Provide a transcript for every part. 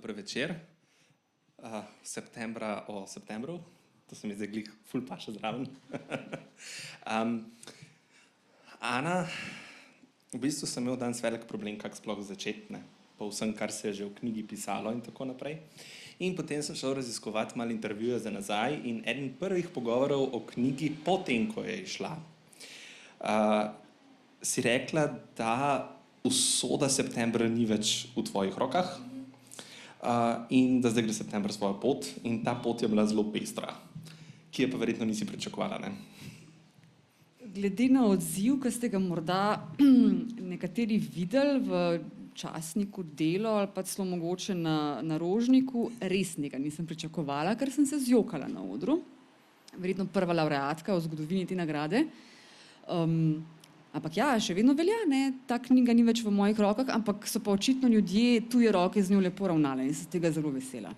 dober večer. Septembra o septembru, to se mi zdaj glih ful paše zraven. Ana, v bistvu sem imel danes velik problem, kako sploh začeti, ne? Po vsem, kar se je že v knjigi pisalo in tako naprej. In potem sem šel raziskovati malo intervjuje za nazaj in eden prvih pogovorov o knjigi potem, ko je išla, si rekla, da usoda septembra ni več v tvojih rokah in da zdaj gre september svojo pot in ta pot je bila zelo pestra, ki je pa verjetno nisi pričakovala, ne? Glede na odziv, ki ste ga morda nekateri videli v časniku Delo ali pa celo mogoče na Rožniku, res njega nisem pričakovala, ker sem se zjokala na odru. Verjetno prva lavreatka v zgodovini te nagrade. Ampak ja, še vedno velja, ne, ta knjiga ni več v mojih rokah, ampak so pa očitno ljudje tuje roke z njo lepo ravnale in sem tega zelo vesela.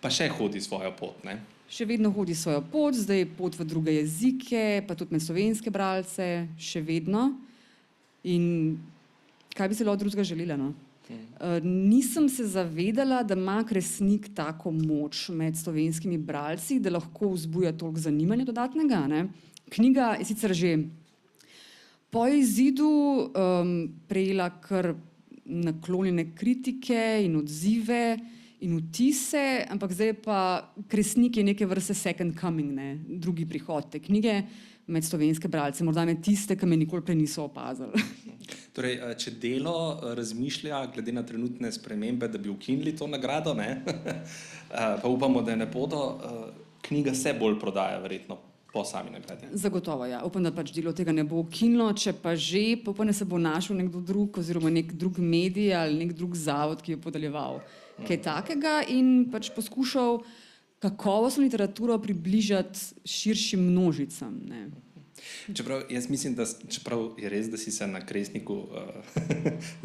Pa še hodi svojo pot, ne? Še vedno hodi svojo pot, zdaj pot v druge jezike, pa tudi med slovenske bralce, še vedno. In kaj bi se lahko drugega želela, no? Nisem se zavedala, da ima Kresnik tako moč med slovenskimi bralci, da lahko vzbuja toliko zanimanja dodatnega, ne? Knjiga je sicer že po izidu prejela kar naklonjene kritike in odzive in vtise, ampak zdaj pa Kresnik je neke vrste second coming, ne? Drugi prihod te knjige med slovenske bralce, morda med tiste, ki me nikoli prej niso opazili. Torej, če Delo razmišlja glede na trenutne spremembe, da bi ukinili to nagrado, ne? Pa upamo, da ne bodo, knjiga se bolj prodaja verjetno po sami nagradi. Zagotovo, ja. Upam, da pač Delo tega ne bo ukinilo, če pa že, pa upam, da se bo našel nekdo drug oziroma nek drug medij ali nek drug zavod, ki je podaljeval kaj takega in pač poskušal kakovostno literaturo približati širšim množicam, ne. Čeprav jaz mislim, da čeprav je res, da si se na Kresniku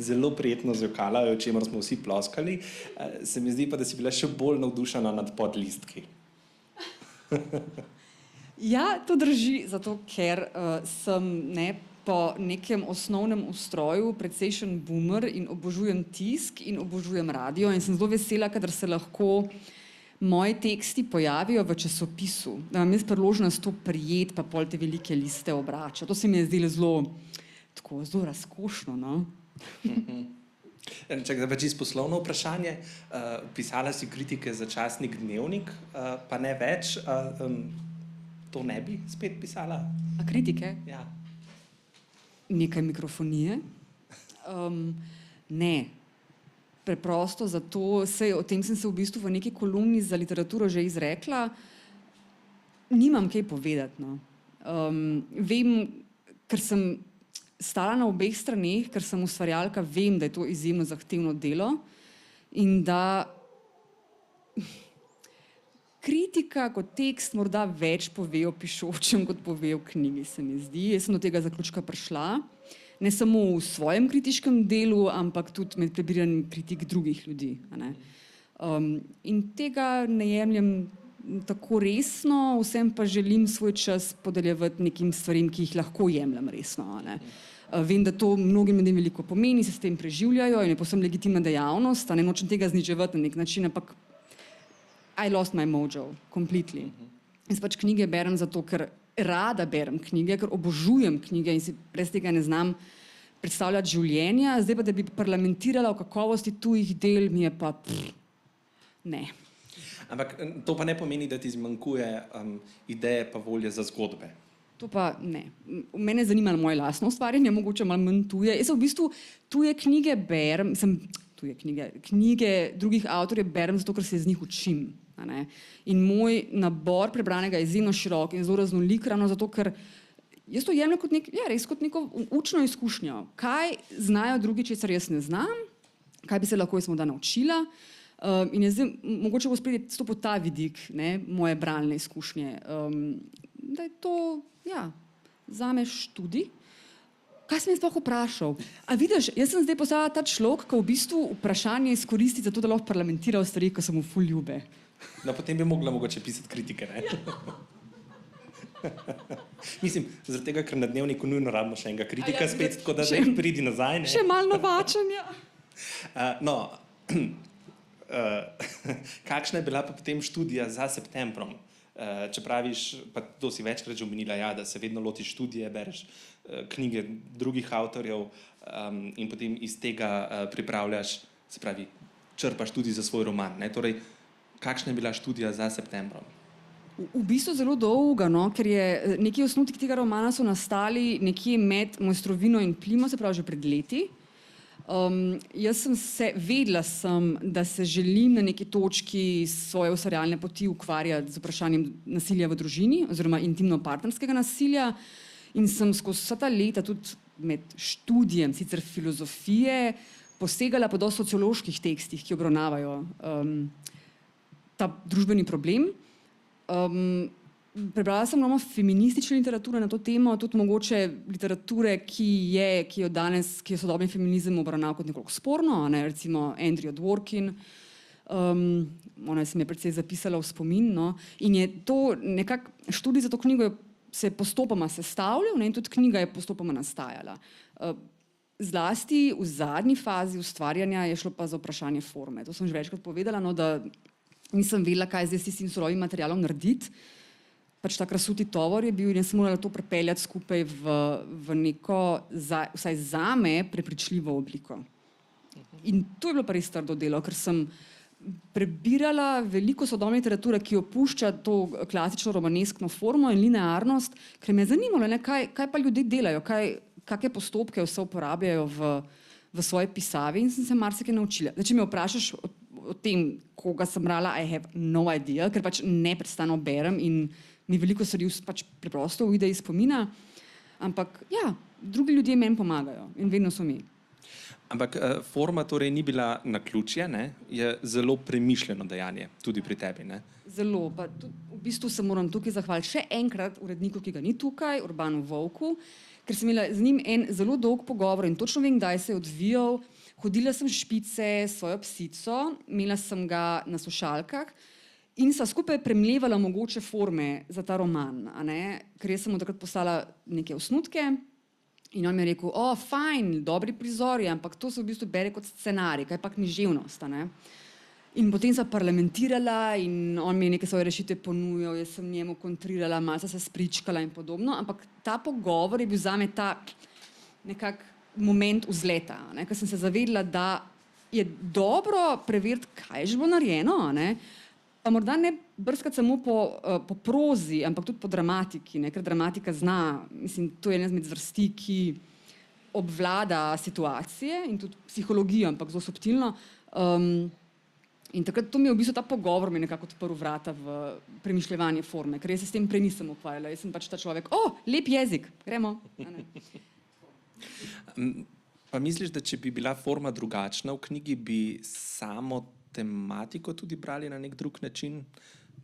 zelo prijetno zjokala, o čemer smo vsi ploskali, se mi zdi pa, da si bila še bolj navdušena nad podlistki. Ja, to drži, zato ker sem po nekem osnovnem ustroju precejšen boomer in obožujem tisk in obožujem radio in sem zelo vesela, kadar se lahko moji teksti pojavijo v časopisu, da imam jaz priložnost to prijeti pa pol te velike liste obrača. To se mi je zdelo zelo razkošno, no. Čakaj, pa čisto poslovno vprašanje. Pisala si kritike za časnik Dnevnik, pa ne več. To ne bi spet pisala? A kritike? Ja. Nekaj mikrofonije? Ne. Preprosto zato, o tem sem se v bistvu v neki kolumni za literaturo že izrekla, nimam kaj povedati, no. Vem, ker sem stala na obeh straneh, ker sem ustvarjalka, vem, da je to izjemno zahtevno delo in da kritika kot tekst morda več pove o pišočem, kot pove o knjigi, se mi zdi. Jaz sem do tega zaključka prišla, ne samo v svojem kritiškem delu, ampak tudi med prebiranjem kritik drugih ljudi, a ne. In tega ne jemljem tako resno, vsem pa želim svoj čas podeljevati nekim stvarem, ki jih lahko jemljem resno, a ne. Vem, da to mnogim ljudem veliko pomeni, se s tem preživljajo in je povsem legitimna dejavnost, a ne nočem tega zniževati na nek način, ampak I lost my mojo, completely. Jaz pač knjige berem zato, ker rada berem knjige, ker obožujem knjige in si brez tega ne znam predstavljati življenja, zdaj pa, da bi parlamentirala o kakovosti tujih del, mi je pa ne. Ampak to pa ne pomeni, da ti zmanjkuje ideje pa volje za zgodbe. To pa ne. Mene zanima moje lastno ustvarjanje, mogoče malo manj tuje. Jaz v bistvu tuje knjige berem, knjige drugih avtorjev berem zato, ker se z njih učim. In moj nabor prebranega je izjemno širok in zelo raznolik, ravno zato, ker jaz to jemljem kot res kot neko učno izkušnjo. Kaj znajo drugi, česar jaz ne znam, kaj bi se lahko jaz morda naučila, in je zdaj mogoče bo spet stopil ta vidik, ne, moje bralne izkušnje. Da je to, ja, zame študij. Kaj sem jaz sploh vprašal? A vidiš, jaz sem zdaj postala ta človek, ki v bistvu vprašanje izkoristi za to, da lahko parlamentira o stvari, ki so mu ful ljube. No, potem bi mogla mogoče pisati kritike, ne? Mislim, zaradi tega, ker na Dnevniku nujno rabimo še enega kritika spet, tako da zdaj pridi nazaj, ne? Še malo novačenja. No, kakšna je bila pa potem študija za septembrom? Če praviš, pa to si večkrat že omenila, ja, da se vedno lotiš študije, bereš knjige drugih avtorjev in potem iz tega pripravljaš, se pravi, črpaš tudi za svoj roman. Ne? Torej, kakšna je bila študija za septembrom? V bistvu zelo dolga, no, ker je neki osnutki tega romana so nastali nekje med Mojstrovino in Plimo, se pravi že pred leti. Jaz vedela sem, da se želim na neki točki svoje ustvarjalne poti ukvarjati z vprašanjem nasilja v družini oziroma intimno-partnerskega nasilja in sem skozi vsa ta leta tudi med študijem, sicer filozofije, posegala po dosti socioloških tekstih, ki obravnavajo ta družbeni problem. Prebrala sem mnogo feministične literature na to temo, tudi mogoče literature, ki je sodobni feminizem obravnaval kot nekoliko sporno, ne, recimo Andrea Dworkin, ona se mi je precej zapisala v spomin, no, in je to nekako, študij za to knjigo se je postopoma sestavljal, ne, in tudi knjiga je postopoma nastajala. Zlasti v zadnji fazi ustvarjanja je šlo pa za vprašanje forme. To sem že večkrat povedala, no, da nisem vedela, kaj zdaj s tistim surovim materialom narediti. Pač ta krasuti tovor je bil in jaz sem morala to prepeljati skupaj v neko, vsaj zame, prepričljivo obliko. In to je bilo pa res trdo delo, ker sem prebirala veliko sodobne literature, ki opušča to klasično romaneskno formo in linearnost, ker me je zanimalo, ne, kaj pa ljudje delajo, kakšne postopke vse uporabljajo v svoji pisavi in sem se marsikaj naučila. Zdaj, če me vprašaš o tem, koga sem brala, I have no idea, ker pač neprestano berem in mi veliko stvari pač preprosto uide iz spomina, ampak ja, drugi ljudje meni pomagajo in vedno so mi. Ampak forma torej ni bila naključje, ne? Je zelo premišljeno dejanje, tudi pri tebi. Ne? Zelo, pa tudi, v bistvu se moram tukaj zahvaliti še enkrat uredniku, ki ga ni tukaj, Urbanu Vovku, ker sem imela z njim en zelo dolg pogovor in točno vem, kdaj se je odvijal. Hodila sem špice s svojo psico, imela sem ga na slušalkah in sva skupaj premlevala mogoče forme za ta roman, a ne? Ker jaz sem mu takrat poslala neke osnutke in on mi je rekel, fajn, dobri prizori, ampak to se v bistvu bere kot scenarij, kaj pa književnost, a ne? In potem sva parlamentirala in on mi je neke svoje rešitve ponujal, jaz sem njemu kontrirala, malce se spričkala in podobno, ampak ta pogovor je bil zame ta nekak moment vzleta, ne? Ker sem se zavedla, da je dobro preveriti, kaj je že bilo narejeno, ne? Pa morda ne brskati samo po prozi, ampak tudi po dramatiki, ne? Ker dramatika zna, mislim, to je ena izmed zvrsti, ki obvlada situacije in tudi psihologijo, ampak zelo subtilno. In takrat to mi je v bistvu ta pogovor mi nekako odprl vrata v premišljevanje forme, ker jaz se s tem prej nisem ukvarjala. Jaz sem pač ta človek, lep jezik, gremo. Pa misliš, da če bi bila forma drugačna v knjigi, bi samo tematiko tudi brali na nek drug način?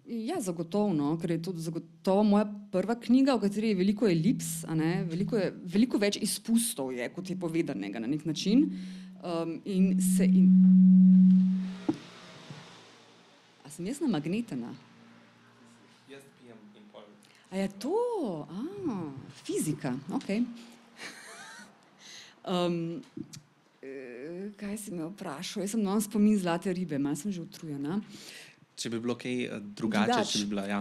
Ja, zagotovo, no, ker je to zagotovo moja prva knjiga, v kateri je veliko elips, a ne, veliko več izpustov je, kot je povedanega na nek način. A sem jaz namagnetena? Jaz pijem in pol. A je to? Fizika, okej. Kaj si me vprašal? Jaz sem spomin zlate ribe, malo sem že utrujena. Če bi bilo kaj drugače, če bi bila, ja.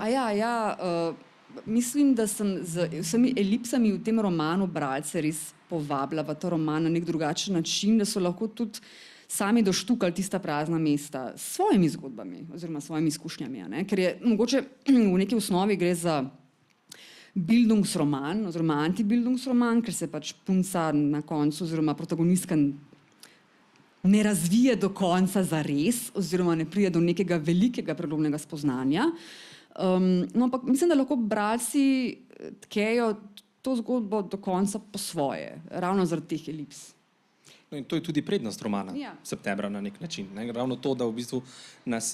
Mislim, da sem z vsemi elipsami v tem romanu bralce res povabila v ta roman na nek drugačen način, da so lahko tudi sami doštukali tista prazna mesta s svojimi zgodbami oziroma svojimi izkušnjami, ne? Ker je mogoče v neki osnovi gre za Bildungsroman oziroma antibildungsroman, ker se pač punca na koncu oziroma protagonistka ne razvije do konca zares oziroma ne pride do nekega velikega prelomnega spoznanja. No, ampak mislim, da lahko bralci tkejo to zgodbo do konca po svoje, ravno zaradi teh elips. No, in to je tudi prednost romana Septembra na nek način. Ne? Ravno to, da v bistvu nas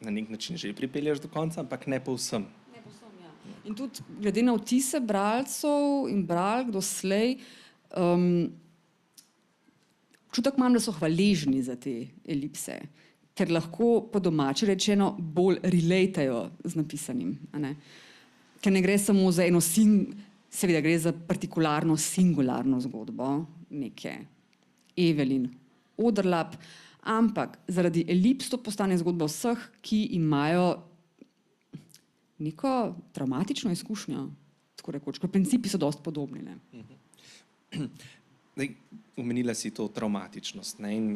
na nek način že pripelješ do konca, ampak ne povsem. In tudi glede na vtise bralcev in bralk doslej, občutek imam, da so hvaležni za te elipse, ker lahko po domače rečeno bolj relatajo z napisanim. Ker ne gre samo za eno seveda gre za partikularno, singularno zgodbo neke Evelyn Oderlap, Ampak zaradi elips to postane zgodba vseh, ki imajo neko travmatično izkušnjo, tako rekoč, ker principi so dosti podobni. Ne? Zdaj, omenila si to travmatičnost, ne? In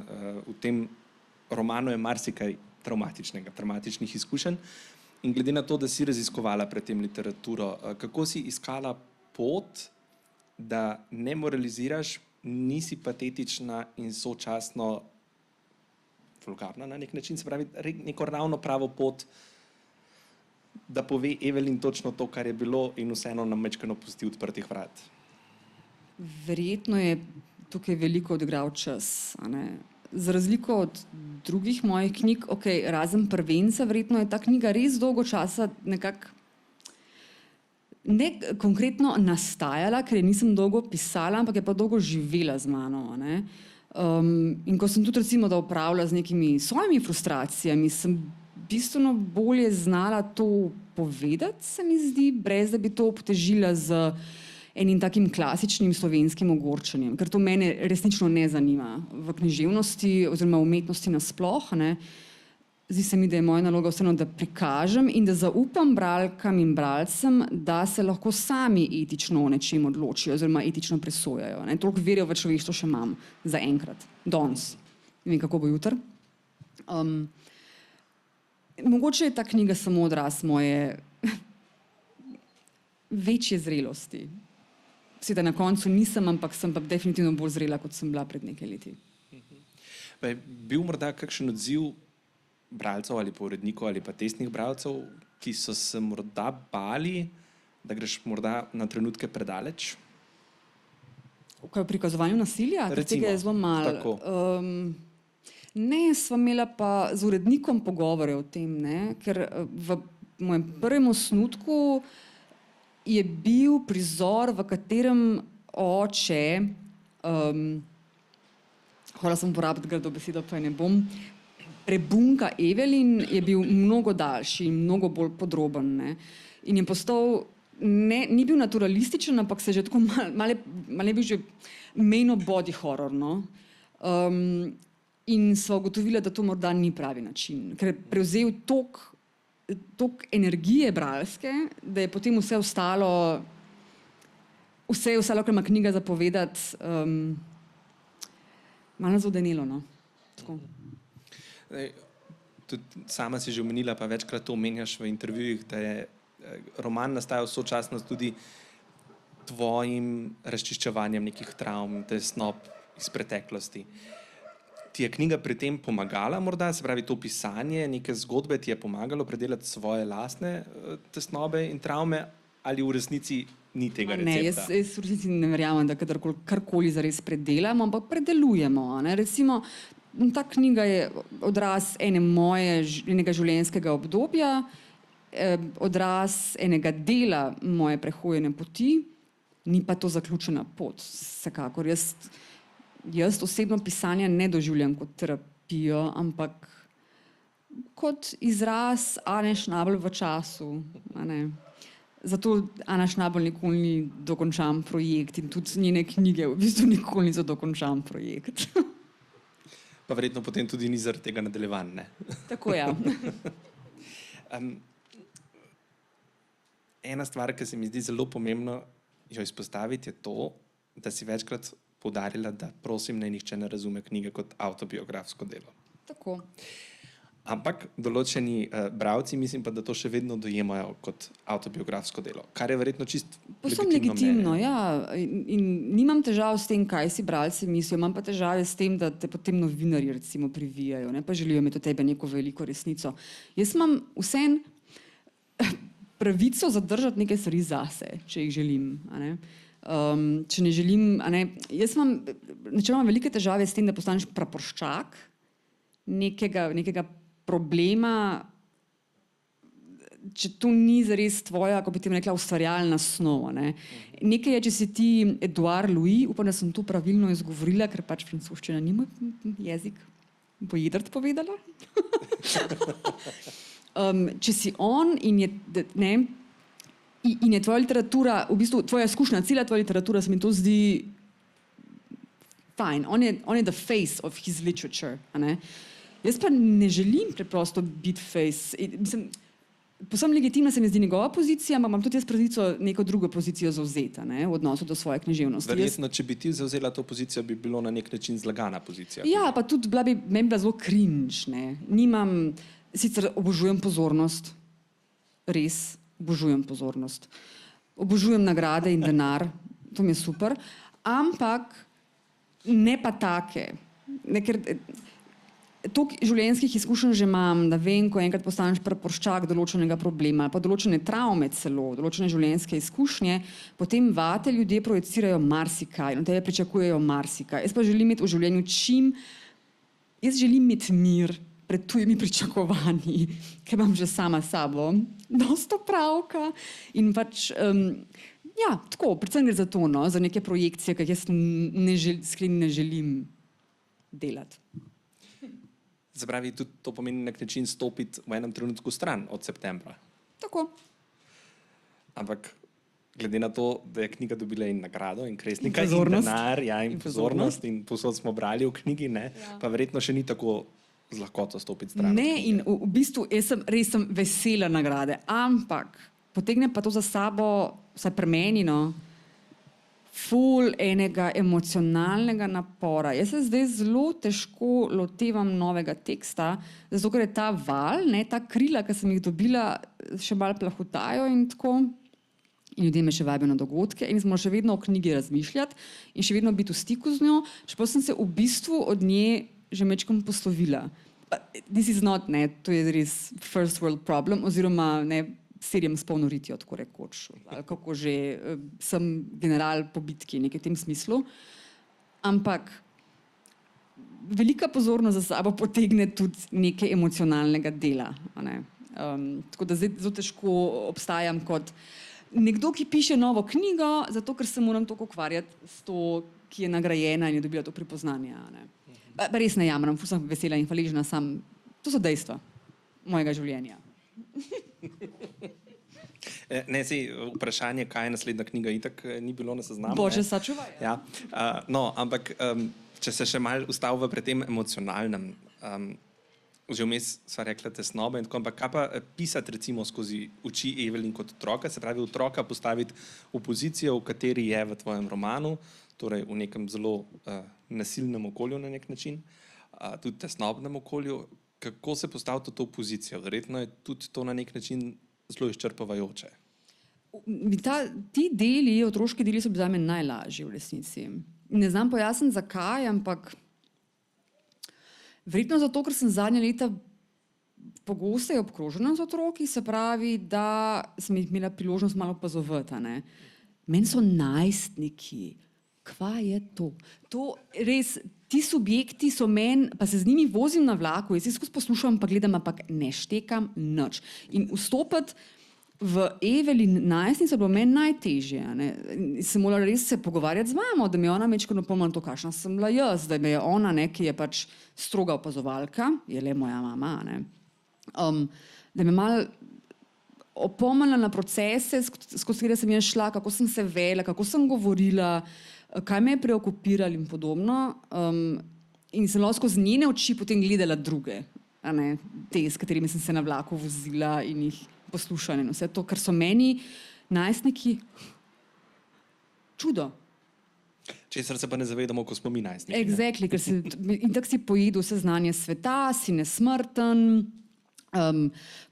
v tem romanu je marsikaj traumatičnih izkušenj. In glede na to, da si raziskovala pred tem literaturo, kako si iskala pot, da ne moraliziraš, nisi patetična in sočasno vulgarna na nek način, se pravi, neko ravno pravo pot, da pove Evelin točno to, kar je bilo in vseeno nam majčkeno pusti odprtih vrat. Verjetno je tukaj veliko odigral čas. A ne? Za razliko od drugih mojih knjig, razen Prvenca, verjetno je ta knjiga res dolgo časa nekako ne konkretno nastajala, ker je nisem dolgo pisala, ampak je pa dolgo živela z mano. A ne? In ko sem tudi recimo da upravljala z nekimi svojimi frustracijami, sem bistveno bolje znala to povedati, se mi zdi, brez da bi to obtežila z enim takim klasičnim slovenskim ogorčenjem, ker to mene resnično ne zanima v književnosti oziroma umetnosti nasploh. Ne. Zdi se mi, da je moja naloga vseeno, da prikažem in da zaupam bralkam in bralcem, da se lahko sami etično o nečem odločijo oziroma etično presojajo. Ne. Toliko verja v človeštvo še imam za enkrat, danes. Ne vem, kako bo jutri. Mogoče je ta knjiga samo odraz moje večje zrelosti. Seveda na koncu nisem, ampak sem pa definitivno bolj zrela, kot sem bila pred nekaj leti. Pa je bil morda kakšen odziv bralcev ali pa urednikov ali pa testnih bralcev, ki so se morda bali, da greš morda na trenutke predaleč? V prikazovanju nasilja? Recimo, tega je zelo malo. Ne, sva imela pa z urednikom pogovore o tem, ne? Ker v mojem prvem osnutku je bil prizor, v katerem oče, hvala sem uporabiti grdo besedo, pa je ne bom, prebunka Evelin, je bil mnogo daljši in mnogo bolj podroben. Ne? In je postal, ni bil naturalističen, ampak se že tako malo je bil že mejno body horror. No? In sva ugotovila, da to morda ni pravi način, ker je prevzel toliko energije bralske, da je potem vse ostalo, kar ima knjiga za povedati, malo zodenelo. No? Tako. Tudi sama si že omenila, pa večkrat to omenjaš v intervjujih, da je roman nastajal sočasno tudi tvojim razčiščevanjem nekih travm, tesnob iz preteklosti. Ti je knjiga pri tem pomagala morda, se pravi to pisanje, neke zgodbe ti je pomagalo predelati svoje lastne tesnobe in travme, ali v resnici ni tega recepta? Ne, jaz v resnici ne verjamem, da karkoli zares predelamo, ampak predelujemo. Ne? Recimo, ta knjiga je odraz enega življenjskega obdobja, odraz enega dela moje prehojene poti, ni pa to zaključena pot. Vsekakor. Jaz osebno pisanje ne doživljam kot terapijo, ampak kot izraz Ane Schnabel v času. Zato Ana Schnabel nikoli ni dokončan projekt in tudi njene knjige v bistvu nikoli niso dokončan projekt. Pa verjetno potem tudi ni zaradi tega nadaljevan, ne? Tako, ja. Ena stvar, ki se mi zdi zelo pomembno jo izpostaviti, je to, da si večkrat poudarila, da prosim, naj nihče ne razume knjige kot avtobiografsko delo. Tako. Ampak določeni bralci, mislim pa, da to še vedno dojemajo kot avtobiografsko delo, kar je verjetno čisto legitimno. Ja. In nimam težav s tem, kaj si bralci mislijo, imam pa težave s tem, da te potem novinarji recimo privijajo, ne? Pa želijo imeti od tebe neko veliko resnico. Jaz imam vseeno pravico zadržati nekaj stvari zase, če jih želim. Če ne želim, jaz imam načeloma velike težave s tem, da postaneš praporščak nekega problema, če to ni zares tvoja, kako bi ti rekla, ustvarjalna snova. Nekaj je, če si ti Edouard Louis, upam, da sem to pravilno izgovorila, ker pač francoščina ni moj jezik, bo Jedrt povedala. Če si on in je tvoja literatura, v bistvu tvoja izkušnja, cela tvoja literatura, se mi to zdi fine, on je the face of his literature. A ne? Jaz pa ne želim preprosto biti face. Mislim, povsem legitimna se mi zdi njegova pozicija, ampak imam tudi jaz pravico neko drugo pozicijo zavzeti v odnosu do svoje književnosti. Verjetno, če bi ti zavzela to pozicijo, bi bilo na nek način zlagana pozicija. Ja, pa tudi meni bi bila zelo cringe. Nimam, sicer obožujem pozornost, res obožujem pozornost. Obožujem nagrade in denar, to mi je super, ampak ne pa take. Ker toliko življenjskih izkušenj že imam, da vem, ko enkrat postaneš praporščak določenega problema, pa določene travme celo, določene življenjske izkušnje, potem vate ljudje projicirajo marsikaj in od tebe pričakujejo marsikaj. Jaz pa želim imeti v življenju jaz želim imeti mir pred tujimi pričakovanji, ker imam že sama sabo dosta opravka in pač ja, tako, predvsem gre za to, za neke projekcije, ki jaz ne želim delati. Zapravi, tudi to pomeni nek način stopiti v enem trenutku stran od septembra. Tako. Ampak glede na to, da je knjiga dobila in nagrado in Kresnika in denar, ja, in pozornost in posod smo brali v knjigi, ne, pa verjetno še ni tako z lahkoto stopiti stran. Ne, in v bistvu jaz sem vesela nagrade, ampak potegne pa to za sabo, vsaj pri meni, ful enega emocionalnega napora. Jaz se zdaj zelo težko lotevam novega teksta, zato ker je ta val, ta krila, ki sem jih dobila, še malo plahutajo in tako. In ljudje me še vabijo na dogodke in smo še vedno o knjigi razmišljati in še vedno biti v stiku z njo, čeprav sem se v bistvu od nje že mečkam poslovila. This is not, to je res first world problem, oziroma serijem s polno ritjo, tako rekoč. Kako že, sem general po bitki, nekaj v tem smislu. Ampak velika pozornost za sabo potegne tudi nekaj emocionalnega dela. Tako da zdaj zelo težko obstajam kot nekdo, ki piše novo knjigo, zato ker se moram toliko ukvarjati s to, ki je nagrajena in je dobila to pripoznanje. Pa res ne jamram, sem vesela in hvaležna, to so dejstva mojega življenja. Ne, vprašanje, kaj je naslednja knjiga, itak ni bilo na seznamu. Bože, sačuvaj. Ja. Ampak če se še malo ustavimo pri tem emocionalnem, že vmes sva rekla tesnoba in tako, ampak kaj pa pisati recimo skozi oči Evelyn kot otroka, se pravi otroka postaviti v pozicijo, v kateri je v tvojem romanu, torej v nekem zelo nasilnem okolju na nek način, tudi tesnobnem okolju. Kako se postaviti v to pozicijo? Verjetno je tudi to na nek način zelo izčrpavajoče. Ti deli, otroški deli so bili zame najlažji v resnici. Ne znam pojasniti zakaj, ampak verjetno zato, ker sem zadnja leta pogosteje obkrožena z otroki, se pravi, da sem jih imela priložnost malo opazovati. Meni so najstniki. Kva je to? To res, ti subjekti so meni, pa se z njimi vozim na vlaku, jaz skozi poslušam, pa gledam, ampak ne štekam nič. In vstopiti v Evelyn najstnico je bilo meni najtežje. Sem morala res se pogovarjati z mamo, da mi je ona mečko napomnila to, kakšna sem bila jaz, da me je ona, ki je pač stroga opazovalka, je le moja mama, da me malo opomnila na procese, skozi katere sem jaz šla, kako sem se vela, kako sem govorila, kaj me je preokupiralo in podobno. In sem lahko skozi njene oči potem gledala druge, te, s katerimi sem se na vlaku vozila in jih poslušala in vse to, kar so meni najstniki čudo. Česar se pa ne zavedamo, ko smo mi najstniki. Exactly, ker in tako si pojedu vse znanje sveta, si nesmrten,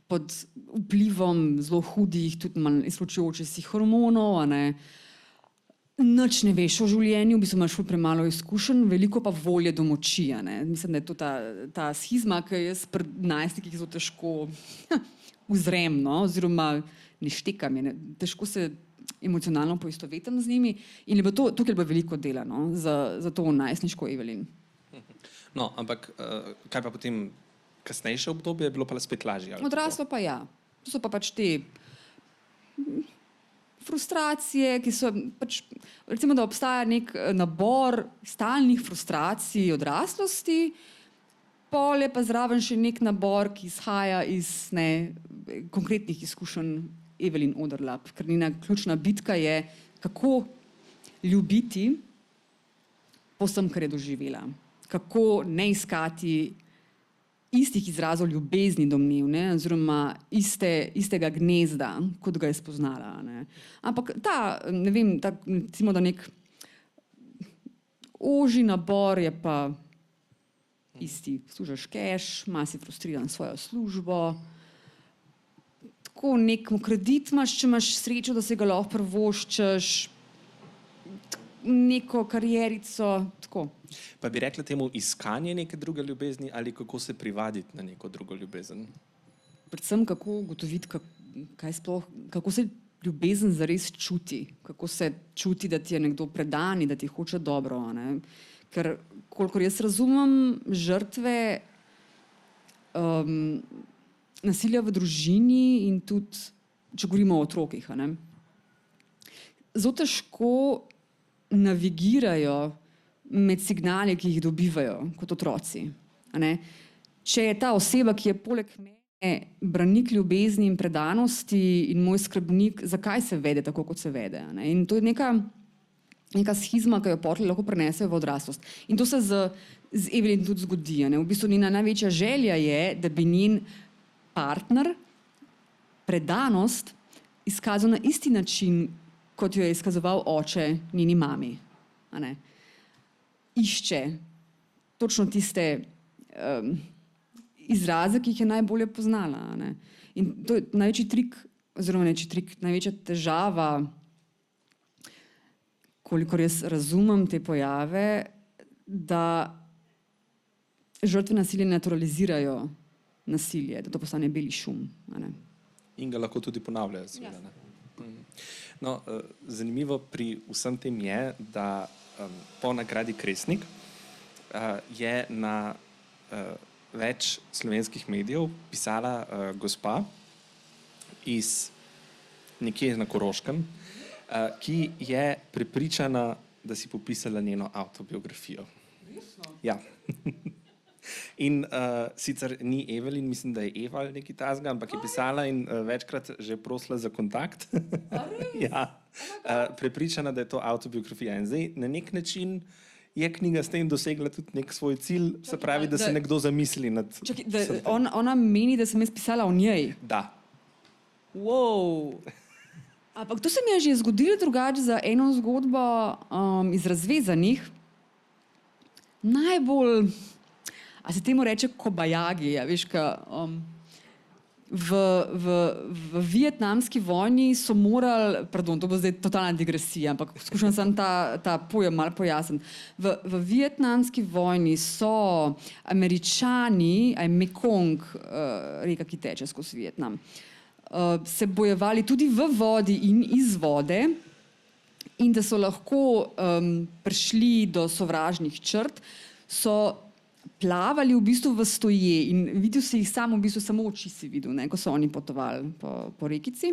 pod vplivom zelo hudih, tudi malo izločujočih si hormonov, nič ne veš o življenju, v bistvu imaš premalo izkušenj, veliko pa volje do moči. Mislim, da je to ta schizma, ki jaz pri najstnikih zelo težko uzrem, oziroma ne štekam, težko se emocionalno poistovetim z njimi in tukaj je bilo veliko dela za to najstniško Evelyn. Ampak kaj pa potem kasnejše obdobje je bilo pa spet lažje? Odraslo pa ja. To so pa pač te frustracije, ki so pač, recimo, da obstaja nek nabor stalnih frustracij odraslosti, pol je pa zraven še nek nabor, ki izhaja iz konkretnih izkušenj Evelyn Oderlap, ker njena ključna bitka je, kako ljubiti po vsem, kar je doživela. Kako ne iskati istih izrazov ljubezni domnevne, oziroma istega gnezda, kot ga je spoznala. Ne. Ampak ne vem, recimo, da nek ožji nabor je pa isti. Služiš keš, malo si frustriran s svojo službo, tako neko kredit imaš, če imaš srečo, da se ga lahko privoščiš, neko karierico, tako. Pa bi rekla temu iskanje neke druge ljubezni ali kako se privaditi na neko drugo ljubezen? Predvsem kako ugotoviti, kako se ljubezen zares čuti, kako se čuti, da ti je nekdo predan in da ti hoče dobro. Ne? Ker, kolikor jaz razumem, žrtve nasilja v družini in tudi, če govorimo o otrokih, zelo težko navigirajo med signali, ki jih dobivajo kot otroci. Če je ta oseba, ki je poleg mene branik ljubezni in predanosti in moj skrbnik, zakaj se vede tako, kot se vede? In to je neka schizma, ki jo potem lahko prenesejo v odraslost. In to se z Evelyn tudi zgodi. V bistvu njena največja želja je, da bi njen partner predanost izkazal na isti način, kot jo je izkazoval oče njeni mami. Išče točno tiste izraze, ki jih je najbolje poznala. In to je največji trik, oziroma največja težava, kolikor jaz razumem te pojave, da žrtve nasilja naturalizirajo nasilje, da to postane beli šum. In ga lahko tudi ponavljajo, seveda. No, zanimivo pri vsem tem je, da po nagradi Kresnik je na več slovenskih medijev pisala gospa iz nekje na Koroškem, ki je prepričana, da si popisala njeno avtobiografijo. Ja. In sicer ni Evelyn, mislim, da je Eva ali nekaj takega, ampak je pisala in večkrat že prosila za kontakt. Ja. Prepričana, da je to avtobiografija. In zdaj na nek način je knjiga s tem dosegla tudi nek svoj cilj, se pravi, da se nekdo zamisli nad... Ona meni, da sem jaz pisala o njej? Da. Wow. Ampak to se mi je že zgodilo drugače za eno zgodbo iz Razvezanih. Najbolj... A se temu reče kobajagi, veš, v vietnamski vojni so morali, pardon, to bo zdaj totalna digresija, ampak skušam sem ta pojem malo pojasniti. V vietnamski vojni so Američani, Mekong, reka, ki teče skozi Vietnam, se bojevali tudi v vodi in iz vode, in da so lahko prišli do sovražnih črt, so plavali v bistvu v stoje in videl si jih samo oči si videl, ko so oni potovali po rekici.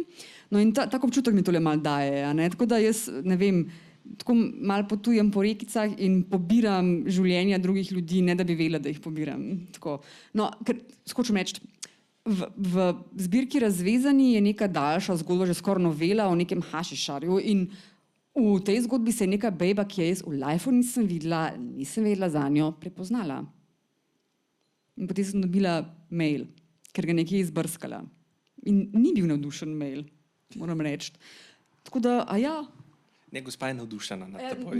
No in tak občutek mi tole malo daje, tako da jaz, ne vem, tako malo potujem po rekicah in pobiram življenja drugih ljudi, ne da bi vedela, da jih pobiram. No, ker skočim reči, v zbirki Razvezani je neka daljša zgodba, že skoraj novela o nekem hašišarju in v tej zgodbi se je neka bejba, ki je jaz v lifeu nisem vedela za njo, prepoznala. In potem sem dobila mail, ker ga nekje izbrskala. In ni bil navdušen mail, moram reči. Tako da, Ne, gospa je navdušena nad teboj.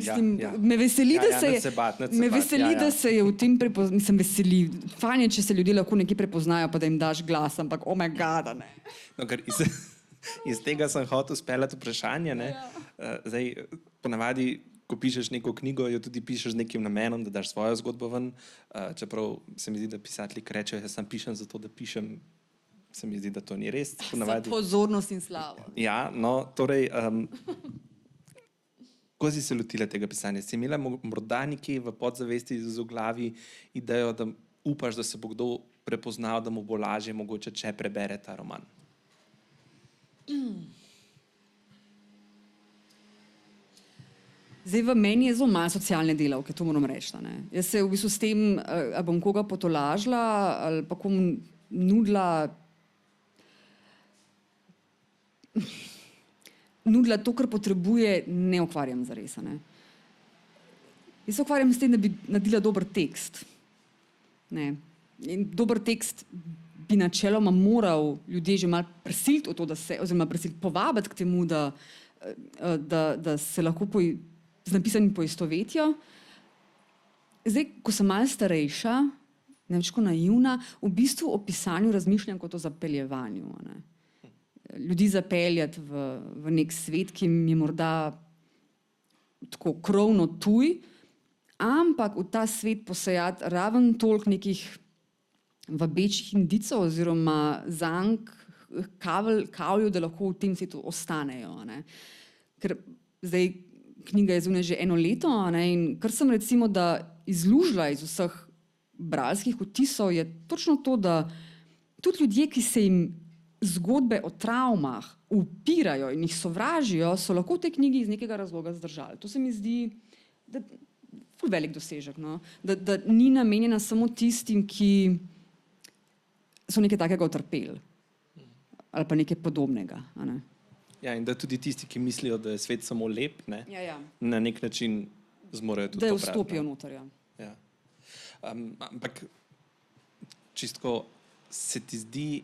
Me veseli, da se je v tem mislim, veseli. Fajn je, če se ljudje lahko nekje prepoznajo, pa da jim daš glas, ampak oh my god, ne. No, ker iz tega sem hotel speljati vprašanje, ne. Zdaj, ponavadi, ko pišeš neko knjigo, jo tudi pišeš z nekim namenom, da daš svojo zgodbo ven, čeprav se mi zdi, da pisatelji rečejo, jaz sam pišem zato, da pišem, se mi zdi, da to ni res. Za pozornost in slavo. Ja, no, torej, kako si se lotila tega pisanja? Si imela morda nekje v podzavesti v glavi idejo, da upaš, da se bo kdo prepoznal, da mu bo lažje mogoče, če prebere ta roman? Zdaj, v meni je zelo malo socialne delavke, to moram reči. Jaz se v bistvu s tem, ali bom koga potolažila, ali pa komu nudila to, kar potrebuje, ne ukvarjam zares. Jaz se ukvarjam s tem, da bi naredila dober tekst. Ne. In dober tekst bi načeloma moral ljudje že malo prisiliti v to, oziroma prisiliti povabiti k temu, da se lahko z napisanim poistovetijo. Zdaj, ko sem malo starejša, ne več kot naivna, v bistvu o pisanju razmišljam kot o zapeljevanju. Ne. Ljudi zapeljati v nek svet, ki mi je morda tako krovno tuj, ampak v ta svet posejati raven toliko nekih vabečih indicov oziroma zank, kavljev, da lahko v tem svetu ostanejo. Ne. Ker zdaj knjiga je zunaj že 1 leto, ne, in kar sem recimo da izlužila iz vseh bralskih vtisov, je točno to, da tudi ljudje, ki se jim zgodbe o travmah upirajo in jih sovražijo, so lahko v tej knjigi iz nekega razloga zdržali. To se mi zdi ful velik dosežek, no? Da ni namenjena samo tistim, ki so nekaj takega utrpeli ali pa nekaj podobnega. Ne? Ja, in da tudi tisti, ki mislijo, da je svet samo lep, ne, Ja. na nek način zmorejo tudi Da to vstopijo brati, noter. Ja. ne. Ja. Ampak čisto se ti zdi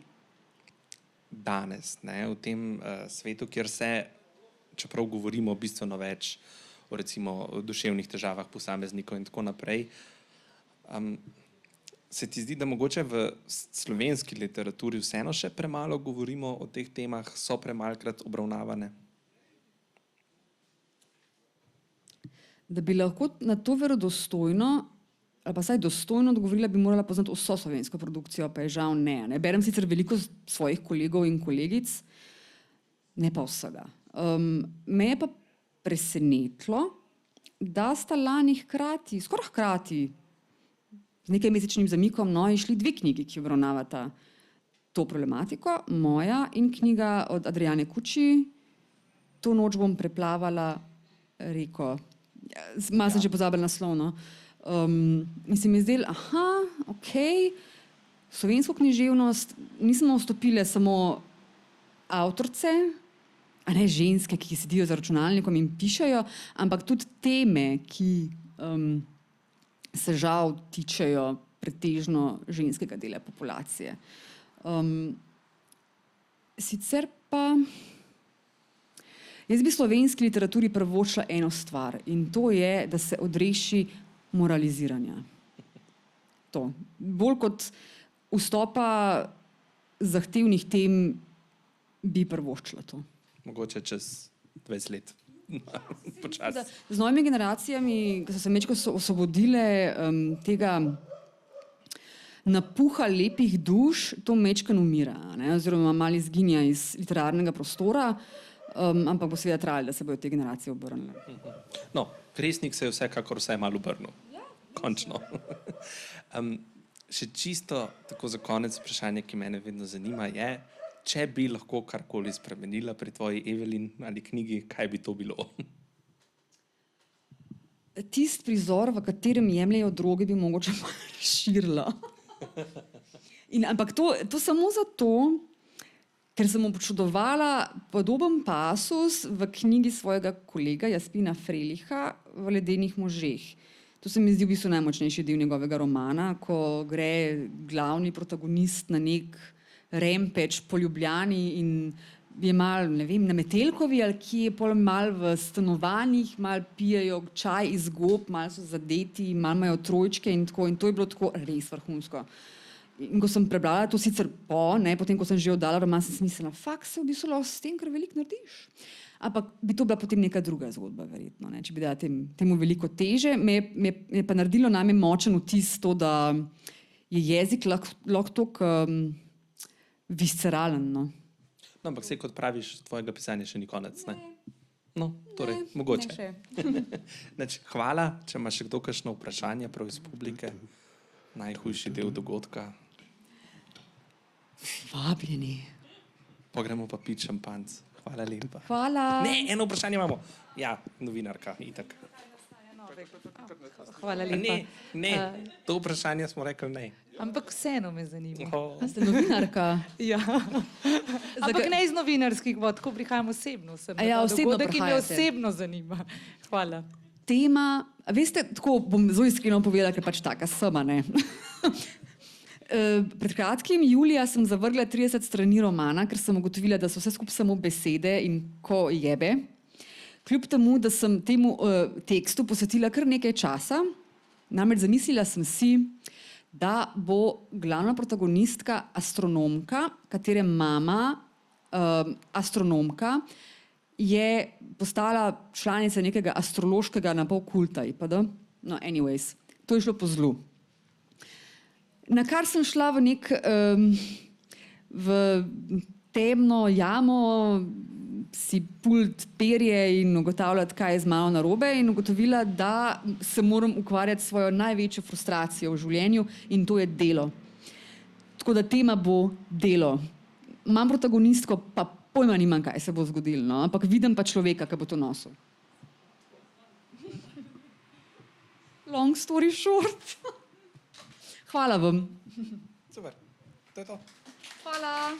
danes, ne, v tem svetu, kjer se, čeprav govorimo bistveno več o recimo o duševnih težavah posameznikov in tako naprej, se ti zdi, da mogoče v slovenski literaturi vseeno še premalo govorimo o teh temah, so premalkrat obravnavane? Da bi lahko na to verodostojno ali pa vsaj dostojno odgovorila, bi morala poznati vso slovensko produkcijo, pa je žal ne. Berem sicer veliko svojih kolegov in kolegic, ne pa vsega. Me je pa presenetilo, da sta lani skoraj hkrati, z nekaj mesečnim zamikom, išli 2 knjigi, ki obravnavata to problematiko, moja in knjiga od Adriane Kuči, To noč bom preplavala reko. Malo sem že pozabila naslov, no. In se mi je zdelo, slovensko književnost nismo vstopile samo avtorice, a ne ženske, ki sedijo za računalnikom in pišejo, ampak tudi teme, ki se žal tičejo pretežno ženskega dela populacije. Sicer pa jaz bi slovenski literaturi privoščila eno stvar, in to je, da se odreši moraliziranja. To. Bolj kot vstopa zahtevnih tem bi privoščila to. Mogoče čez 20 let. Počasi. Z novimi generacijami, ki so se mečko osvobodile tega napuha lepih duš, to mečkan umira, ne? Oziroma malo izginja iz literarnega prostora, ampak bo seveda trajalo, da se bodo te generacije obrnile. No, Kresnik se je vsekakor vsaj malo obrnil. Končno. Še čisto tako za konec vprašanje, ki mene vedno zanima, je, če bi lahko karkoli spremenila pri tvoji Evelin ali knjigi, kaj bi to bilo? Tisti prizor, v katerem jemljejo droge, bi mogoče malo širila. Ampak to samo zato, ker sem občudovala podoben pasus v knjigi svojega kolega Jasmina Freliha v Ledenih možeh. To se mi zdi v bistvu najmočnejši del njegovega romana, ko gre glavni protagonist na nek rempeč po Ljubljani in je mal, ne vem, na Metelkovi ali kje, pol mal v stanovanjih, mal pijejo čaj iz gob, mal so zadeti, mal imajo trojčke in tako, in to je bilo tako res vrhunsko. In ko sem prebrala to sicer potem, ko sem že oddala roman, sem si mislila, se v bistvu lahko s tem, kar veliko narediš. Ampak bi to bila potem neka druga zgodba, verjetno, ne? Če bi dala temu veliko teže. Me je pa naredilo name močen vtis to, da je jezik lahko toliko visceralen. No? No, ampak saj, kot praviš, tvojega pisanja še ni konec, ne? No, torej, mogoče. Hvala, če imaš še kdo kakšno vprašanje prav iz publike. Najhujši del dogodka. Vabljeni. Pogremo pa pit šampanc. Hvala lepa. Hvala. Ne, eno vprašanje imamo. Ja, novinarka, itak. Hvala lepa. Ne, to vprašanje smo rekli ne. Ampak vseeno me zanima. A ste novinarka? Ja. Ampak ne iz novinarskih vod, tako prihajam osebno. Osebno dogodek, ki me prihajate. osebno zanima. Hvala. Tema Veste, tako bom zelo iskreno povedala, ker pač taka sama, ne. Pred kratkim, julija, sem zavrgla 30 strani romana, ker sem ugotovila, da so vse skupaj samo besede in ko jebe. Kljub temu, da sem temu tekstu posvetila kar nekaj časa, namreč zamislila sem si, da bo glavna protagonistka astronomka, katere mama, astronomka, je postala članica nekega astrološkega napol kulta. No, anyways, to je šlo po zlu. Na kar sem šla v temno jamo, si pult perje in ugotavljati, kaj je z mano narobe, in ugotovila, da se moram ukvarjati s svojo največjo frustracijo v življenju, in to je delo. Tako da tema bo delo. Imam protagonistko, pa pojma nimam, kaj se bo zgodilo, no? Ampak vidim pa človeka, ki bo to nosil. Long story short. Hvala vam. Super, to je to. Hvala.